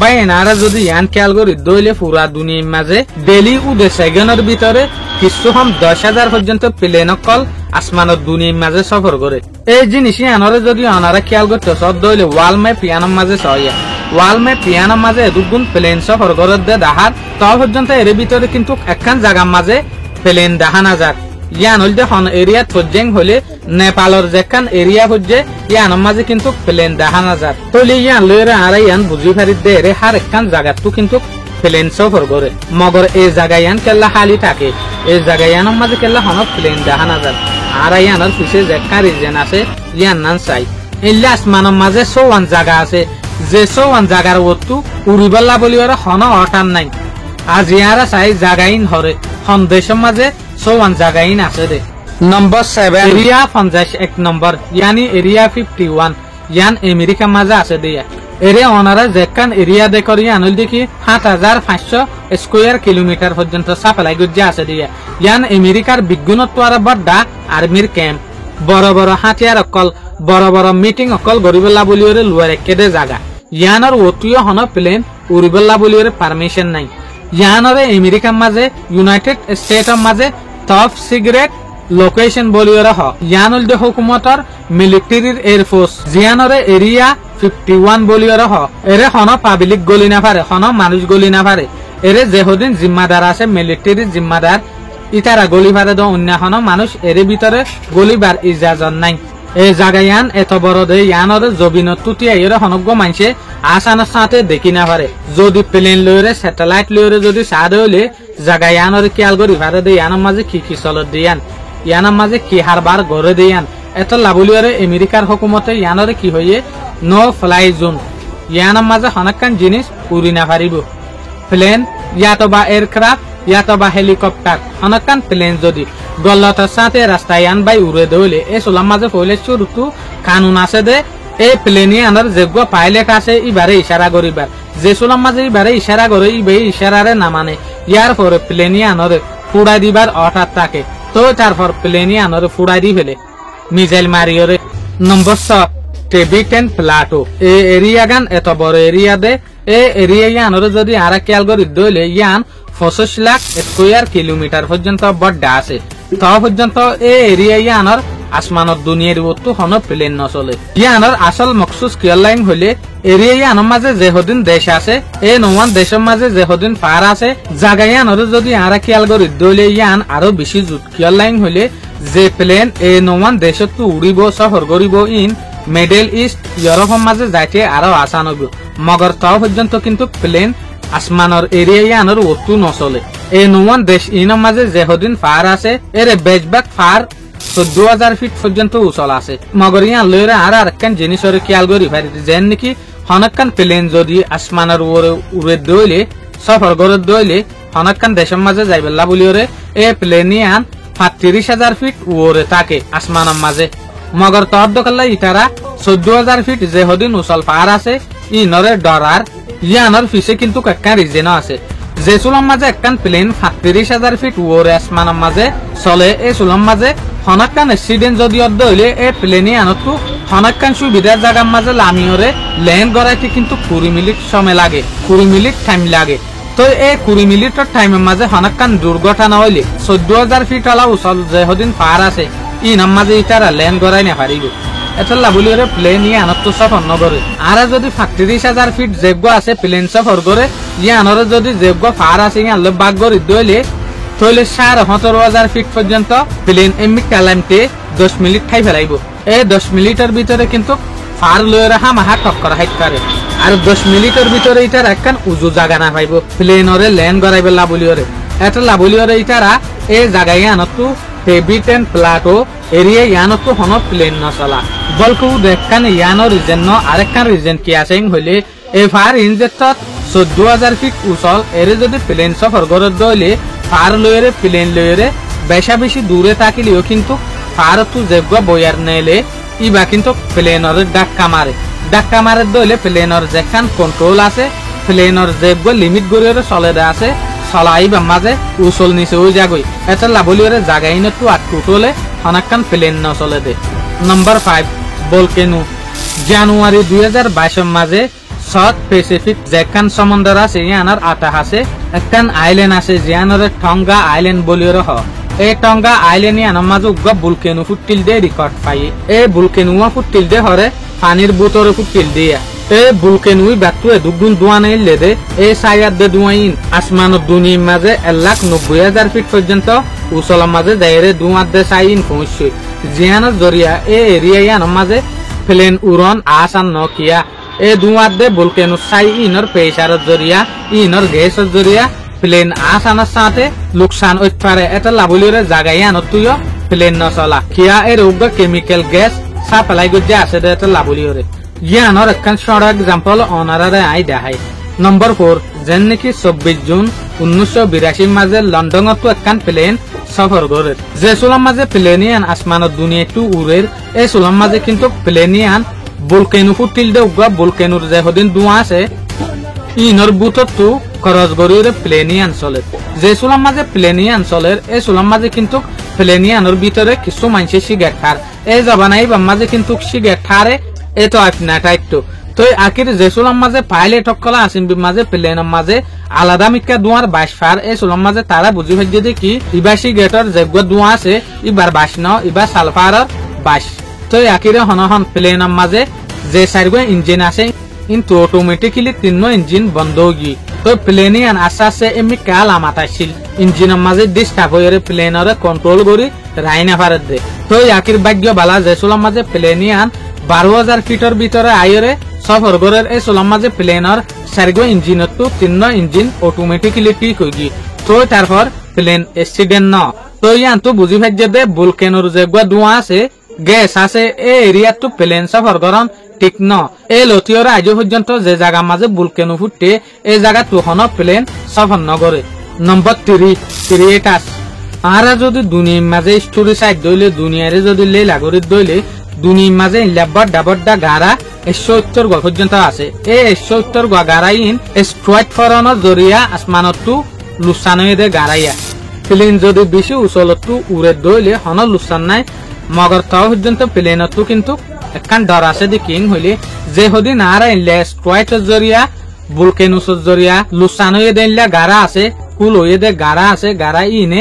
বা এনারা যদি ইয়ান খেয়াল করি দইলে পুরা দুনিয়ার মাঝে ডেলি 2 সেকেন্ডের ভিতরে কিছু হম 10,000 পর্যন্ত প্লেন অকল আসমানের দুনিয়ার মাঝে সফর করে। এই জিনিস আনারে যদি আনারা খেয়াল করতে সব দইলে ওয়াল ম্যাপ পিয়ানোর মাঝে সহিয়া ওয়াল ম্যাপ পিয়ানোর মাঝে দুগুণ প্লেন সফর করে দে দাহার তা পর্যন্ত এর ভিতরে কিন্তু একখান জায়গার মাঝে প্লেন দেখা না যাক। ইয়ান হল যে হন এরিয়া থজ্জেং হলে নেপালের যেখান এরিয়া হচ্ছে ইয়ানোর মাঝে কিন্তু প্লেন দেখা না যাক। তৈলে ইয়ান লইরে আর ইয়ান বুঝি ফারি দে রে হার একখান জায়গাতো কিন্তু প্লেন সফর করে মগর এই জায়গায় ইয়ান কেল্লা খালি থাকে এই জায়গায় ইয়ানোর মাঝে কেল্লা হন প্লেন দেখা না যাক। আর ইয়ানোর পিছে যেখান রিজন আছে ইয়ান নান চাই এলে আসমানের মাঝে 54 জায়গা আছে যে 54 জায়গার ওতু উড়িবাল্লা বলি ওরা হন অটান নাই। আজ ইয়ারা চাই জায়গাইন হরে হন দেশের মাঝে 54 জায়গাইন আছে রে। নম্বর 7 এরিয়া 51 নম্বর ইয়ানি এরিয়া 51 ইয়ান আমেরিকা মাঝে আছে দিয়া এরে ওনারা যেখান এরিয়া দেখর ইয়ান হল দেখি 7500 স্কয়ার কিলোমিটার পর্যন্ত সাপ্লাই গুজে আছে দিয়া ইয়ান আমেরিকার বিজ্ঞানত্ব আর বড়া আর্মির ক্যাম্প বড় বড় হাতিয়ার অকল বড় বড় মিটিং অকল গরিবল্লা বলি ওরে লুয়ার একেদে জায়গা ইয়ানোর ওতুয় হন প্লেন উড়িবল্লা বলি ওরে পারমিশন নাই। ইয়ানরে আমেরিকার মাঝে ইউনাইটেড স্টেটের মাঝে টপ সিক্রেট লোকেশন বলি ওরা হ ইয়ান হল যে হুকুমতর মিলিটারির এয়ারফোর্স জিয়ানরে এরিয়া 51 বলি ওরা হ এরে হন পাবলিক গলি না পারে হন মানুষ গলি না পারে এরে যেহদিন জিম্মাদার আছে মিলিটারির জিম্মাদার ইতারা গলি পারে দ অন্য হন মানুষ এর ভিতরে গলিবার ইজাজত নাই। এই জায়গায় ইয়ান এত বড় দে ইয়ানরে জবিনত তুতিয়া এর হনজ্ঞ মানুষে আসানোর সাথে দেখি না পারে যদি প্লেন লইরে স্যাটেলাইট লইরে যদি সাদে হলে জায়গা ইয়ানরে খেয়াল করি পারে দে ইয়ানোর মাঝে কি চলত দিয়ান ইয়ানোর মাঝে কি হারবার গড়ে দিয়ান এত লাভলিওরে আমেরিকার হুকুমতে ইয়ানরে কি হইয়ে নো ফ্লাই জোন ইয়ানোর মাঝে হনকান জিনিস উড়ি না পারিব প্লেন ইয়াতো বা এয়ারক্রাফট ইয়াতো বা হেলিকপ্টার হনকান প্লেন যদি গল্লতার সাথে রাস্তায় ইয়ান বাই উড়ে দইলে এই সোলার মাঝে পইলে শুরুতু কানুন আছে দে এই প্লেনে আনার যেগুলো পাইলট আছে ইবারে ইশারা করিবার যে সোলার মাঝে ইবারে ইশারা করে ইবে ইশারারে না মানে ইয়ার পরে প্লেনে আনরে ফুড়াই দিবার অর্ডার থাকে তো তারপর প্লেনে আনরে ফুড়াই দি ফেলে মিসাইল মারিওরে। নম্বর 6 টেবিটেন প্লাটো এই এরিয়া গান এত বড় এরিয়া দে এই এরিয়া ইয়ানরে যদি আর খেয়াল করি দইলে ইয়ান 25 লাখ স্কয়ার কিলোমিটার পর্যন্ত বড় আছে তা পর্যন্ত এই এরিয়া ইয়ানর আসমানত দুনিয়ার ওতু হন প্লেন নচলে। ইয়ানর আসল মকসুস কিয়লাইন হলে এরিয়া ইয়ানোর মাঝে যেহদিন দেশ আছে এই নমান দেশের মাঝে যেহদিন পার আছে জায়গা ইয়ানর যদি আর খেয়াল করি দইলে ইয়ান আরো বেশি জুত কিয়লাইন হলে যে প্লেন এই নমান দেশত উড়িব সফর করিব ইন মিডল ইস্ট ইউরোপের মাঝে যাইতে আরো আসান হইব মগর তা পর্যন্ত কিন্তু প্লেন আসমানের এরিয়া ইয়ানোর ওতু নচলে। এই নমান দেশ ইনের মাঝে যেহদিন পার আছে এর বেশভাগ পার 14,000 ফিট পর্যন্ত উচল আছে মগর ইয়ান লইরে আর একখান জিনিসরে খেয়াল করি পারি যেন নাকি হনকান প্লেন যদি আসমানের উপরে উড়ে দইলে সফর করে দইলে হনকান দেশের মাঝে যাইবেলা বলি ওরে এই প্লেন ইয়ান 35,000 ফিট উপরে থাকে আসমানের মাঝে মগর তর দোকাল্লা ইতারা 14,000 ফিট যেহদিন উচল পার আছে ইনরে ডরার ইয়ানোর পিছে কিন্তু একখান রিজেন আছে যে চুলার মাঝে একখান প্লেন 35,000 ফিট উপরে আসমানের মাঝে চলে এই চুলার মাঝে হনকান এক্সিডেন্ট যদি অর্ধ হইলে এই প্লেনে আনতো হনকান সুবিধার জায়গার মাঝে লামিওরে ল্যান্ড করাইতে কিন্তু 20 মিনিট সময় লাগে 20 মিনিট টাইম লাগে। তো এই 20 মিনিটের টাইমের মাঝে হনকান দুর্ঘটনা হইলে 14,000 ফিট আলা উচল যেহদিন পার আছে ইনার মাঝে ইতারা ল্যান্ড করাই না পারিব এটা লাভলিওরে প্লেন ইয়ে আনতো সফর নগরে আর যদি 35,000 ফিট যেগুলো আছে প্লেন সফর করে ইয়ানরে যদি যেগুলো পার আছে ইয়ানলে বাগ করে দইলে তইলে 17,000 ফিট পর্যন্ত প্লেন এমনি কালামতে 10 মিনিট খাই ফেলাইব এই 10 মিনিটের ভিতরে কিন্তু পার লয়ে রাখা মাহা টক্কর হাইট করে আর 10 মিনিটের ভিতরে ইটার একখান উজু জায়গা না পাইব প্লেনরে ল্যান্ড করাইবে লাভলিওরে এটা লাভলিওরে ইটারা এই জায়গায় আনতো টেবিটেন প্লাটো এরিয়া ইয়ানতো হন প্লেন নচলা বলকু দেখখান ইয়ানোর রিজন আরেকখান রিজন কি আছে হইলে এই ফার ইনজেক্টত 14,000 ফিট উচল এরে যদি প্লেন সফর করে দইলে ফার লইরে প্লেন লইরে বেশি দূরে থাকিলেও কিন্তু ফার তু যেগুলো বয়ার নেলে ইবা কিন্তু প্লেনর ডাক্কা মারে দইলে প্লেনর যেখান কন্ট্রোল আছে প্লেনর যেগুলো লিমিট গড়িয়ে চলে আছে চলাইবা মাঝে উচল নিচে ওই যাগই এটা লাভলিওরে জাগাই নতু আটকুটলে হনকান প্লেন নচলে দে। নম্বর 5 ভলকেনো জানুয়ারি 2022 মাঝে সাউথ প্যাসিফিক যেখান সমুদ্র আছে ইয়ানোর আতা আছে একখান আইল্যান্ড আছে জিয়ানোরে টঙ্গা আইল্যান্ড বলিওর হ এই টঙ্গা আইল্যান্ড ইয়ানোর মাঝে উগ্র বুলকেনু ফুটিল দে রেকর্ড পাই এই বুলকেনু ফুটিল দে হরে পানির বুতরে ফুটিল দিয়া এ বুলকেনুই বাতুয়ে দুগুণ দুয়া নাইলে দে এই সায়াদ দে দুয়াইন আসমানত দুনিয়ার মাঝে 1,90,000 ফিট পর্যন্ত উসলার মাঝে দাইরে দুয়াত দে সাইন পৌঁছছে জিয়ানোর জরিয়া এই এরিয়া ইয়ানোর মাঝে প্লেন উড়ন আসান নকিয়া এ দুয়াত দে বুলকেনু সাই ইনর প্রেসারের জরিয়া ইনর গ্যাসের জরিয়া প্লেন আসানোর সাথে লোকসান হইতে পারে এটা লাভলিরে জায়গায় আনত তুইও প্লেন নচলা কিয়া এর উগ্র কেমিক্যাল গ্যাস সাপ্লাই গজ্জা আছে দে এটা লাভলিরে ইয়ানোর একখান সড়ক এক্সাম্পল অনারারে আই দেখাই নম্বর 4 যেন নাকি 24 জুন 1982 মাঝে লন্ডনত একখান প্লেন সফর করে যে সোলাম মাঝে প্লেনিয়ান আসমানত দুনিয়া টু উড়ের এই সোলাম মাঝে কিন্তু প্লেনিয়ান বুলকেনু ফুটিল দে উগ্র বুলকেনুর যে হদিন দুয়া আছে ইনর বুতর টু খরচ গরিরে প্লেনিয়ান চলে যে সোলাম মাঝে প্লেনিয়ান চলের এই সোলাম মাঝে কিন্তু প্লেনিয়ানোর ভিতরে কিছু মানুষের সিগারেট খার এই জবানাই মাঝে কিন্তু সিগারেট খারে এ তো আপনার টাইটটো তো আখির যে সোলাম মাঝে পাইলট সকল আসেন মাঝে প্লেনের মাঝে আলাদা মিকা দুয়ার 22 ফার এই সোলাম মাঝে তারা বুঝি ভাজ্য দেখি ইবা সিগারেটর যেগুলো দুয়া আছে ইবার 22 ন ইবা সালফার 22 তো আখিরে হনহন প্লেনের মাঝে যে সাইরগো ইঞ্জিন আছে কিন্তু অটোমেটিক্যালি তিননো ইঞ্জিন বন্ধ গি তো প্লেনিয়ান আস্তে এমনি কাল আমাতাছিল ইঞ্জিনের মাঝে ডিস্টার্ব হয়ে প্লেনরে কন্ট্রোল করি রাইনা ফারে দে তো আখির ভাগ্য বালা যে সোলাম মাঝে প্লেনিয়ান 12,000 ফিটের ভিতরে আইরে সফর করে এই সোলাম মাঝে প্লেনের সার্গো ইঞ্জিনত তো তিন ইঞ্জিন অটোমেটিক্যালি ঠিক হয়ে গি তো তারপর প্লেন অ্যাক্সিডেন্ট ন তো ইয়ান তো বুঝি ভাজ্য দে বুলকেনোর যে দুয়া আছে গ্যাস আছে এই এরিয়াত তো প্লেন সফর করন ঠিক ন এই লতিয়র আজ পর্যন্ত যে জায়গা মাঝে বুলকেনো ফুটে এই জায়গা তুহন প্লেন সফর নগরে নম্বর 3 ক্রিয়েটাস আরা যদি দুনিয়ার মাঝে স্টোরি সাইড দইলে দুনিয়ারে যদি লে লাগরে দইলে দুনিয়ার মাঝে লেবার ডাবরডা গারা 170 গা পর্যন্ত আছে এই 170 গা গারাইন স্ট্রাইট ফৰনৰ জরিয়া আসমানত লুসানয়ে দে গারাইয়া প্লেন যদি বেশি উচলত উড়ে দইলে হন লুসান নাই মগর তাও পর্যন্ত প্লেনত কিন্তু একখান ডর আছে দি কিং হইলে যে হদিন আর ইনলে স্ট্রাইটের জরিয়া বুলকেনুসের জরিয়া লুসানয়ে দেনলা গারা আছে কুল হয়ে দে গারা আছে গারা ইনে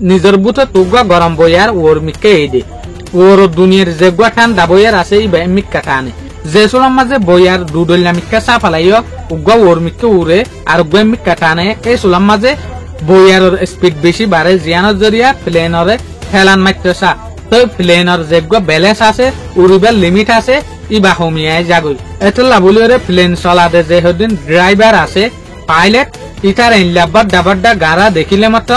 নিজের বুতে তুগা গরম বইয়ার ওর মিকে এই দে ওর দুনিয়ার যেগুয়া ঠান্ডা বইয়ার আছে এই মিক্কা টানে যে সোলাম মাঝে বইয়ার দুডল্লা মিক্কা সাফালাইও উগা ওর মিকে উড়ে আর উগা মিক্কা টানে এই সোলাম মাঝে বইয়ার স্পিড বেশি বাড়ে জিয়ানোর জরিয়া প্লেনরে হেলান মাইতেসা তো প্লেনের যেগুলো ব্যালেন্স আছে উড়িবার লিমিট আছে ইবা হমিয়ায় যাগই এতলা বলিওরে প্লেন চলাতে যে হদিন ড্রাইভার আছে পাইলট ইটার ইনলাবার ডাবারডা গারা দেখিলে মাত্র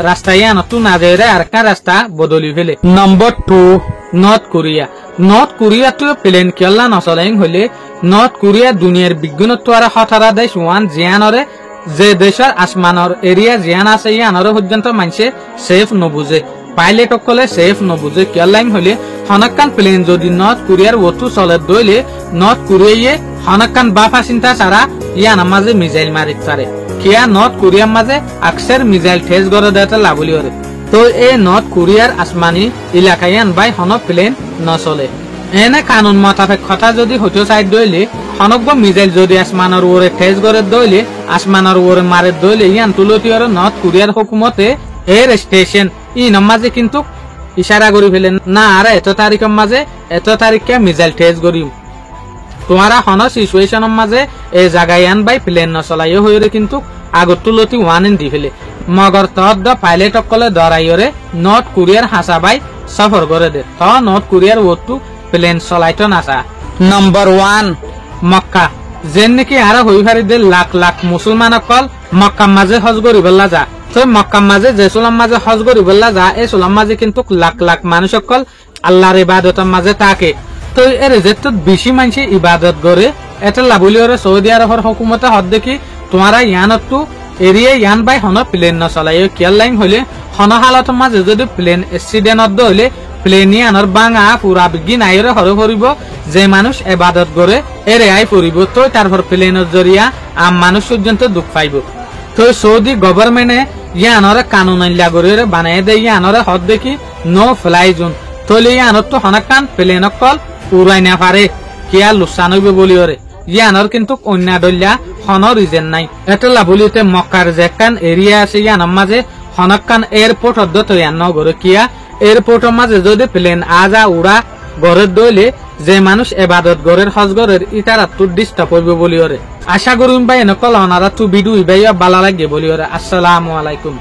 রাস্তায় আনতু না যাইরে আরেকটা রাস্তা বদলি ফেলে নম্বর 2 নর্থ কোরিয়া তো প্লেন কেলা নচলেন হইলে নর্থ কোরিয়া দুনিয়ার বিজ্ঞানত আর হঠারা দেশ ওয়ান জিয়ানরে যে দেশের আসমানের এরিয়া জিয়ান আছে ইয়ানরে পর্যন্ত মানুষে সেফ নবুঝে পাইলট সকলে সেফ নবুঝে কেলাইম হইলে হনকান প্লেন যদি নর্থ কোরিয়ার ওতু চলে দইলে নর্থ কোরিয়ায় হনকান বাফা চিন্তা ছাড়া ইয়ান মাঝে মিসাইল মারিত পারে কিয়া নর্থ কোরিয়ার মাঝে আকসের মিসাইল ঠেস গড়ে দেওয়াতে লাভলি হরে তো এই নর্থ কোরিয়ার আসমানি এলাকায় বাই হন প্লেন নচলে এনে কানুন মোতাবেক কথা যদি হইতো সাইড দইলে হনক মিসাইল যদি আসমানের ওরে ঠেস গড়ে দইলে আসমানের ওরে মারে দইলে ইয়ান তুলতিয়র নর্থ কোরিয়ার হুকুমতে এর স্টেশন ই নমাজে কিন্তু ইশারা করি ফেলেন না আর এত তারিখের মাঝে এত তারিখে মিসাইল ঠেস করিম তোমারা হন সিচুয়েশনের মাঝে এই জায়গায় আন বাই প্লেন নচলাইও হইরে কিন্তু আগত তুলতি ওয়ান দি ফেলে মগর তহদ পাইলট সকলে দরাইরে নর্থ কোরিয়ার হাসা বাই সফর করে দে তো নর্থ কোরিয়ার ওতু প্লেন চলাইতো নাচা নম্বর 1 মক্কা যেন নাকি আর হই ফারি দে লাখ লাখ মুসলমান সকল মক্কা মাঝে হজ করিবলা যা তো মক্কা মাঝে যে সোলাম মাঝে হজ করিবলা যা এই সোলাম মাঝে কিন্তু লাখ লাখ মানুষ সকল আল্লাহর ইবাদতের মাঝে থাকে তো এর যেত বেশি মানুষ ইবাদত করে এটা লাভলিওরে সৌদি আরবের হুকুমতে হদ দেখি তোমারা ইয়ানত এরিয়া ইয়ান বাই হন প্লেন নচলাইও কিয়ার লাইন হইলে হন হালতের মাঝে যদি প্লেন এক্সিডেন্টত হইলে প্লেন ইয়ানোর বাঙা পুরা বিজ্ঞান আইরে হরে পড়িব যে মানুষ ইবাদত করে এর আই পড়িব তো তারপর প্লেনের জরিয়া আম মানুষ পর্যন্ত দুঃখ পাইব তো সৌদি গভর্নমেন্টে ইয়ানরে কানুন আইলা করে বানাই দেয় ইয়ানরে হদ দেখি নো ফ্লাই জোন তলে ইয়ানত তো হনাকান প্লেন কল উড়াই না পারে কিয়া লুসান হইব বলিওরে ইয়ানোর কিন্তু অন্য দলিয়া হন রিজেন নাই এতলা বলিতে মক্কার যে কান এরিয়া আছে ইয়ানোর মাঝে হনকান এয়ারপোর্ট অদ্যত ইয়ান্ন গড়ে কিয়া এয়ারপোর্টের মাঝে যদি প্লেন আজা উড়া গড়ের দইলে যে মানুষ এবাদত গড়ের হজ গড়ের ইতারা তো ডিস্টার্ব হইবে বলি ওরে আশা করুন ভাই এনকল অনারা তু ভিডিও ভাই বালা লাগে বলি ওরে আসসালামু আলাইকুম।